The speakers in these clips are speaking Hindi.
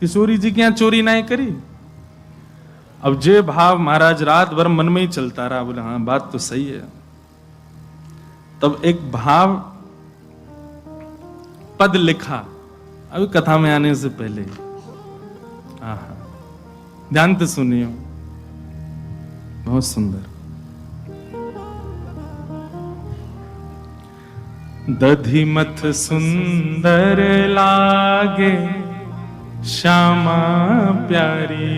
किशोरी जी के यहाँ चोरी नहीं करी। अब जे भाव महाराज रात भर मन में ही चलता रहा। बोले हाँ बात तो सही है। तब एक भाव पद लिखा अभी कथा में आने से पहले। आहा, ध्यान से सुनिए, बहुत सुंदर। दधिमथ सुंदर लागे श्यामा प्यारी,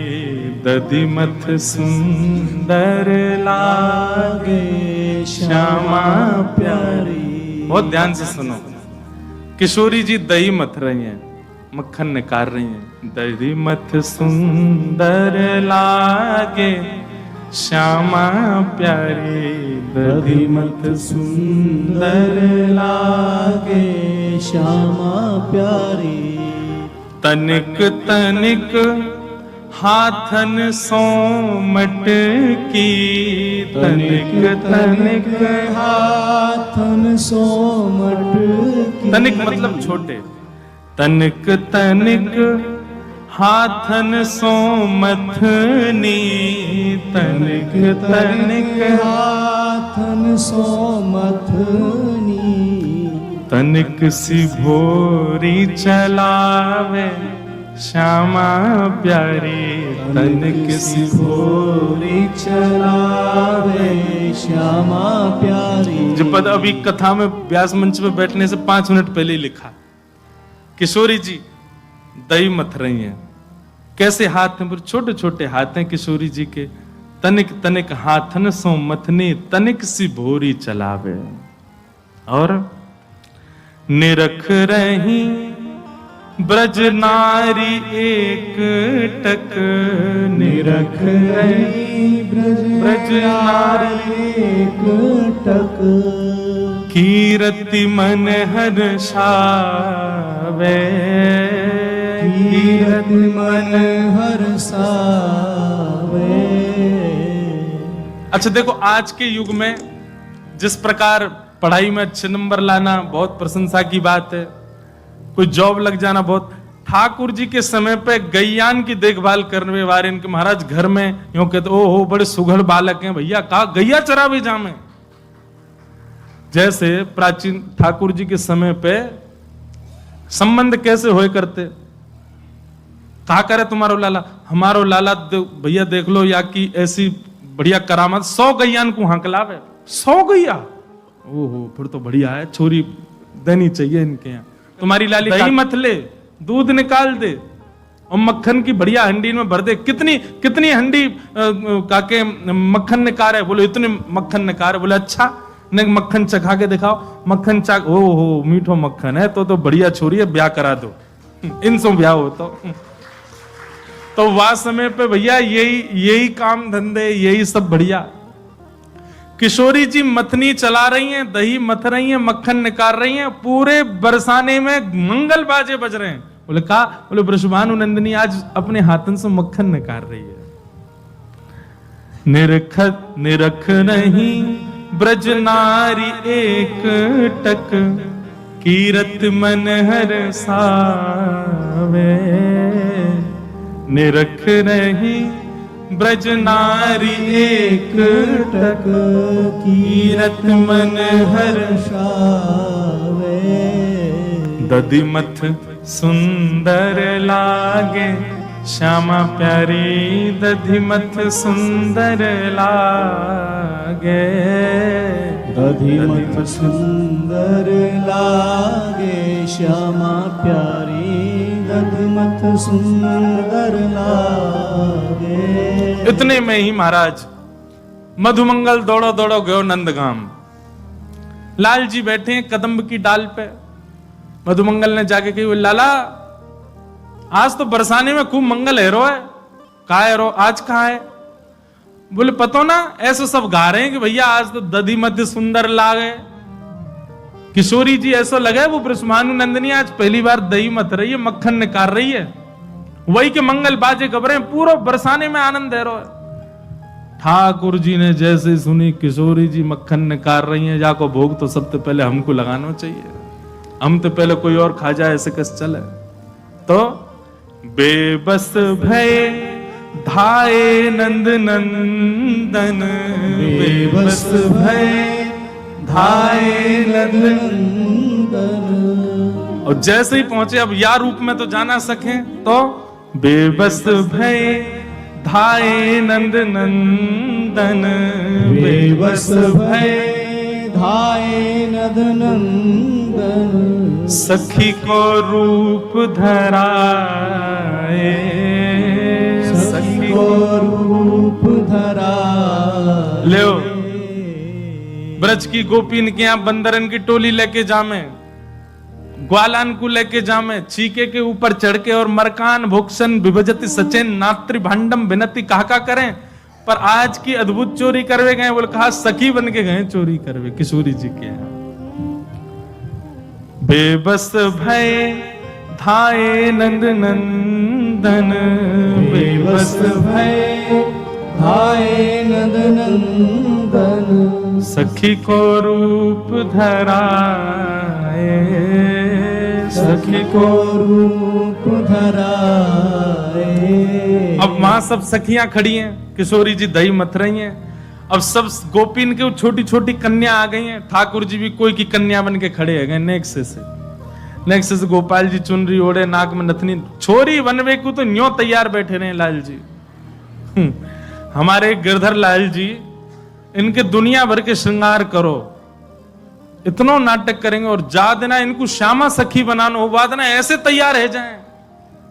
दधिमथ सुंदर लागे श्यामा प्यारी। बहुत ध्यान से सुनो। किशोरी जी दही मथ रही हैं, मक्खन निकाल रही हैं। दही मथ सुंदर लागे श्यामा प्यारी, दही मथ सुंदर लागे श्यामा प्यारी। तनिक तनिक हाथन सो मटकी, तनिक तनिक हाथन सो मटकी। तनिक मतलब छोटे। तनिक तनिक हाथन सो मथनी, तनिक तनिक हाथन सो मथनी। तनिक सी भोरी चलावे श्यामा प्यारी, तनिक सी भोरी चलावे श्यामा प्यारी। जो पद अभी कथा में व्यास मंच पे बैठने से 5 मिनट पहले लिखा। किशोरी जी दही मथ रही हैं। कैसे हाथ हैं? छोटे छोटे हाथ हैं किशोरी जी के। तनिक तनिक हाथन सो मथनी, तनिक सी भोरी चलावे। और निरख रही ब्रज नारी एक टक, निरख रही ब्रज नारी एक टक। कीरति मन हर्षावे, कीरति मन हर्षावे। अच्छा देखो, आज के युग में जिस प्रकार पढ़ाई में अच्छे नंबर लाना बहुत प्रशंसा की बात है, कोई जॉब लग जाना बहुत। ठाकुर जी के समय पे गैयान की देखभाल करने वाले इनके महाराज घर में यूं कहते ओ बड़े सुघड़ बालक हैं भैया, कहा गैया चरावे जामे। जैसे प्राचीन ठाकुर जी के समय पे संबंध कैसे होए करते। कहा करे तुम्हारो लाला, हमारो लाला भैया देख लो या की ऐसी बढ़िया करामत, 100 गैयान को हंकलावे। 100 गैया, ओहो फिर तो बढ़िया है, छोरी देनी चाहिए इनके यहाँ। तुम्हारी लाली दही मत ले, दूध निकाल दे और मक्खन की बढ़िया हंडी में भर दे। कितनी कितनी हंडी काके मक्खन निकाल है? बोले इतने मक्खन निकाल। बोले अच्छा ने मक्खन चखा के दिखाओ। मक्खन चख, ओहो मीठो मक्खन है तो बढ़िया छोरी है, ब्याह करा दो। इनसे ब्याह हो तो वह समय पे भैया यही काम धंधे, यही सब बढ़िया। किशोरी जी मथनी चला रही हैं, दही मथ रही हैं, मक्खन निकाल रही हैं, पूरे बरसाने में मंगल बाजे बज रहे हैं। बोले कहा? बोले वृषभानु नंदिनी आज अपने हाथन से मक्खन निकाल रही है। निरख नहीं ब्रज नारी एक टक, कीरत मन हर्षावे। निरख नहीं ब्रज नारी एक टक, कीरत मन हर्षावे। दधिमथ सुंदर लागे श्यामा प्यारी, दधिमथ सुंदर लागे। दधिमथ सुंदर लागे श्यामा प्यारी, दधिमथ सुंदर लागे। इतने में ही महाराज मधुमंगल दौड़ो दौड़ो गयो नंदगाम। लाल जी बैठे हैं कदम्ब की डाल पे। मधुमंगल ने जाके कही लाला आज तो बरसाने में खूब मंगल है रो है। कहा है रो? आज कहा है? बोले पतो ना, ऐसे सब गा रहे हैं कि भैया आज तो दधी मध्य सुंदर लागे। किशोरी जी ऐसा लगा वो वृषभानु नंदिनी आज पहली बार दही मथ रही है, मक्खन निकाल रही है। वही के मंगल बाजे खबरें, पूरा बरसाने में आनंद है रो है। ठाकुर जी ने जैसे सुनी किशोरी जी मक्खन निकाल रही हैं, जाको भोग तो सबसे पहले हमको लगाना चाहिए, हम तो पहले कोई और खा जाए, ऐसे कैसे चले। तो बेबस भय धाये नंद नंदन, बेबस भय धाये नंद नंदन। और जैसे ही पहुंचे, अब या रूप में तो जाना सके, तो बेबस भय धाये नंद नंदन, बेबस भय धाये नंद नंदन। सखी को रूप धराए, सखी को रूप धराए। ले ब्रज की गोपीन के यहाँ बंदरन की टोली लेके जामे, ग्वालान को लेके जामे, चीके के ऊपर चढ़ के और मरकान भोक्सन विभजति सचेन नात्री भांडम विनती कहा करें। पर आज की अद्भुत चोरी करवे गए, बोले कहा सखी बन के गए चोरी करवे किशोरी जी के यहाँ। बेबस भय धाये नंद नंदन, बेबस भय धाये नंद नंदन। सखी को रूप धराए, सखी को रूप धराए। अब वहां सब सखियां खड़ी हैं, किशोरी जी दही मथ रही हैं। अब सब गोपीन के छोटी छोटी कन्या आ गई हैं। ठाकुर जी भी कोई की कन्या बन के खड़े हो गए। नेक्स्ट से गोपाल जी चुनरी ओढ़े, नाक में नथनी, छोरी बनवे को तो न्यों तैयार बैठे रहे लाल जी। हमारे गिरधर लाल जी, इनके दुनिया भर के श्रृंगार करो, इतना नाटक करेंगे और जा देना इनको श्यामा सखी बनाना हो, बाद ना ऐसे तैयार है जाएं।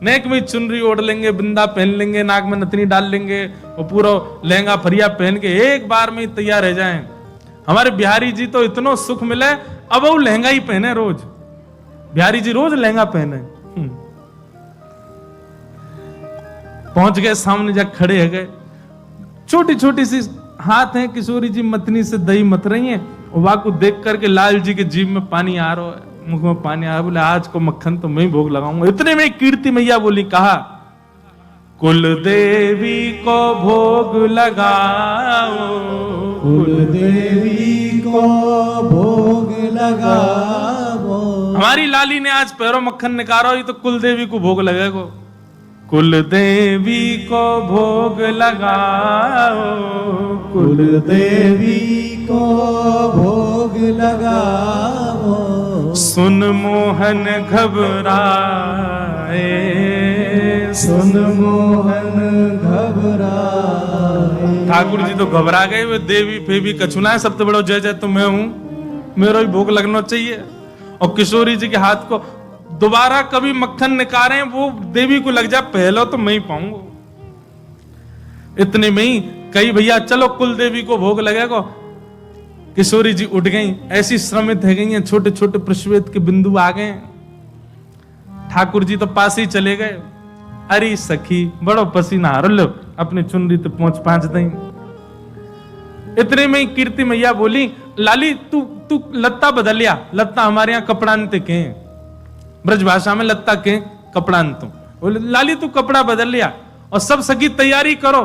नेक में चुनरी ओढ़ लेंगे, बिंदा पहन लेंगे, नाक में नथनी डाल लेंगे और पूरा लहंगा फरिया पहन के एक बार में ही तैयार है जाएं। हमारे बिहारी जी तो इतना सुख मिले, अब वो लहंगा ही पहने रोज। बिहारी जी रोज लहंगा पहने। पहुंच गए सामने, जा खड़े है गए। छोटी छोटी सी हाथ है, किशोरी जी मतनी से दही मत रही हैं। और वहां को देख करके लाल जी के जीभ में पानी आ रहा है, मुख में पानी आ रहा है। बोले आज को मक्खन तो मैं ही भोग लगाऊंगा। इतने में कीर्ति मैया बोली, कहा कुल देवी को भोग लगाओ, कुल देवी को भोग लगाओ। हमारी लाली ने आज पैरों मक्खन निकालो, ये तो कुल देवी को भोग लगेगा। कुल देवी को भोग लगाओ, कुल देवी को भोग लगाओ। सुन मोहन घबराए, सुन मोहन घबराए। ठाकुर जी तो घबरा गए। वे देवी फेवी कछुना है, सबसे बड़ा जय जय तो मैं हूं, मेरा ही भोग लगना चाहिए। और किशोरी जी के हाथ को दोबारा कभी मक्खन निकालें, वो देवी को लग जाए, पहले तो मैं ही पाऊंगा। इतने में ही कई भैया चलो कुल देवी को भोग लगेगा। किशोरी जी उठ गई, ऐसी श्रमित है गई हैं, छोटे छोटे प्रश्वेत के बिंदु आ गए। ठाकुर जी तो पास ही चले गए। अरे सखी बड़ो पसीना आ रहा, अपनी चुनरी तो पहुंच दें। इतने में ही कीर्ति मैया बोली, लाली तू लत्ता बदल लिया। लत्ता हमारे यहाँ कपड़ांत के, ब्रज भाषा में लत्ता के कपड़ांत। बोले लाली तू कपड़ा बदल लिया और सब सखी तैयारी करो,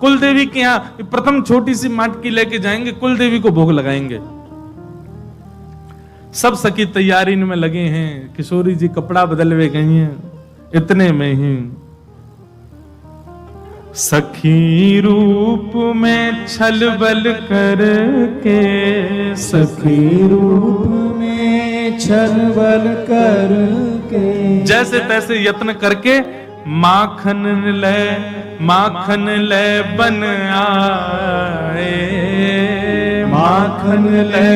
कुल देवी के यहाँ प्रथम छोटी सी माटकी लेके जाएंगे, कुल देवी को भोग लगाएंगे। सब सखी तैयारी में लगे हैं। किशोरी जी कपड़ा बदलवे गई हैं। इतने में ही सखी रूप में छल बल करके, सखी रूप में छल बल करके, जैसे तैसे यत्न करके माखन ले बन आए, माखन ले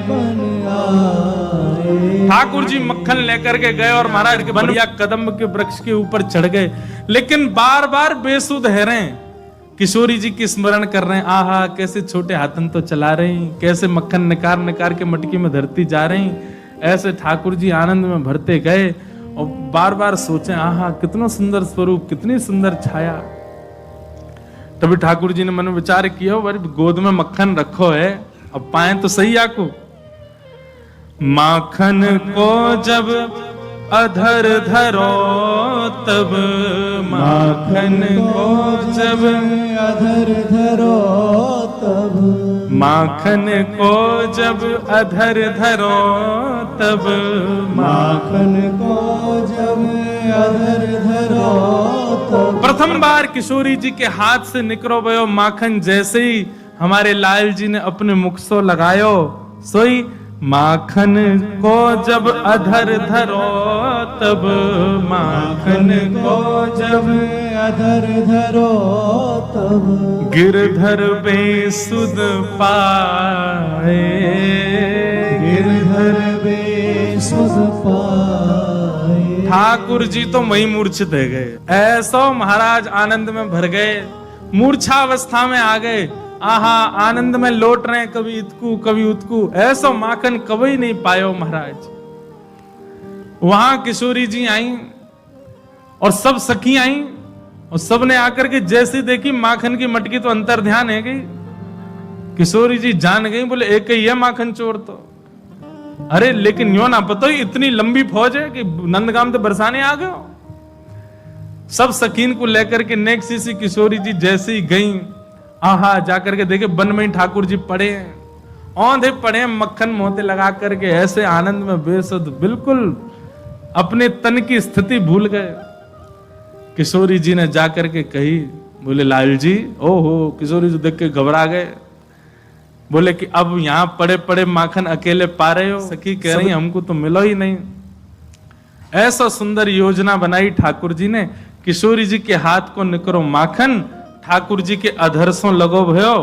बन आए। ठाकुर जी मक्खन लेकर के गए और महाराज के बढ़िया कदम के वृक्ष के ऊपर चढ़ गए। लेकिन बार बार बेसुध है रहे, किशोरी जी की स्मरण कर रहे हैं। आहा कैसे छोटे हाथन तो चला रहे हैं, कैसे मक्खन निकार के मटकी में धरती जा रहे हैं। ऐसे ठाकुर जी आनंद में भरते गए और बार बार सोचे, आहा कितना सुंदर स्वरूप, कितनी सुंदर छाया। तभी ठाकुर जी ने मन में विचार किया, गोद में मक्खन रखो है, अब पाए तो सही आको। माखन को जब अधर धरो तब, माखन को जब अधर धरो तब, माखन को जब अधर धरो तब, माखन को जब अधर धरो तब प्रथम बार किशोरी जी के हाथ से निकलो भयो माखन, जैसे ही हमारे लाल जी ने अपने मुख सो लगायो, सोई माखन को जब अधर धरो तब, माखन को जब अधर धरो तब गिरधर बेसुध पाए, गिरधर बेसुध पाए। ठाकुर जी तो वही मूर्छित हो गए, ऐसो महाराज आनंद में भर गए, मूर्छावस्था में आ गए। आहा, आनंद में लौट रहे हैं, कभी इतकू कभी उतकू, ऐसो माखन कभी नहीं पायो महाराज। वहां किशोरी जी आई और सब सखी आई और सबने आकर के जैसी देखी माखन की मटकी तो अंतर ध्यान है गई। किशोरी जी जान गई, बोले एक ही है माखन चोर तो। अरे लेकिन यो ना पता ही इतनी लंबी फौज है कि नंदगाम तो बरसाने आ गए। सब सकीन को लेकर के नेक्सी सी किशोरी जी जैसे ही गई, आहा जाकर के देखे वन में ठाकुर जी पड़े हैं, औंधे पड़े हैं, मक्खन मोते लगा करके ऐसे आनंद में बेसुध, बिल्कुल अपने तन की स्थिति भूल गए। किशोरी जी ने जाकर के कही, बोले लाल जी, ओहो। किशोरी जी देख के घबरा गए, बोले कि अब यहां पड़े पड़े माखन अकेले पा रहे हो? सखी कह रही हमको तो मिलो ही नहीं। ऐसा सुंदर योजना बनाई ठाकुर जी ने, किशोरी जी के हाथ को निकरो माखन, ठाकुर जी के अधर सो लगो भयो,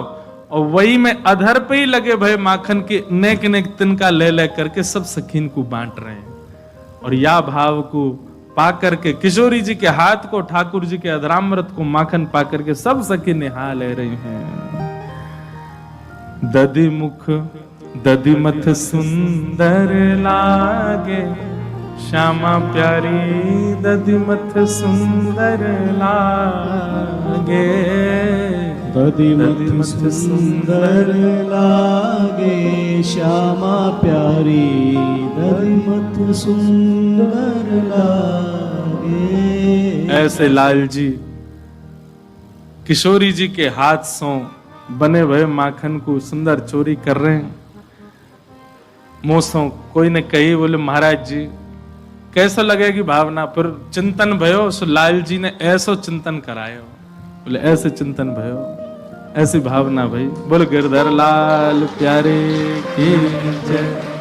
और वही में अधर पे ही लगे भय माखन के नेक नेक तिनका ले ले करके सब सखीन को बांट रहे हैं। और या भाव को पा करके किशोरी जी के हाथ को, ठाकुर जी के अधरामृत को माखन पा करके सब सखी निहा ले रही हैं। दधि मुख दधि मथ सुंदर लागे, श्यामा प्यारी दधि मथ सुंदर लागे, दधि मथ सुंदर लागे, श्यामा प्यारी दधि मथ सुंदर लागे। ऐसे लाल जी किशोरी जी के हाथ सो बने हुए माखन को सुंदर चोरी कर रहे हैं। मोसों कोई ने कही, बोले महाराज जी कैसा लगेगी भावना? फिर चिंतन भयो, सो लाल जी ने ऐसो चिंतन करायो, बोले ऐसे चिंतन भयो, ऐसी भावना भाई। बोले गिरधर लाल प्यारे की जय।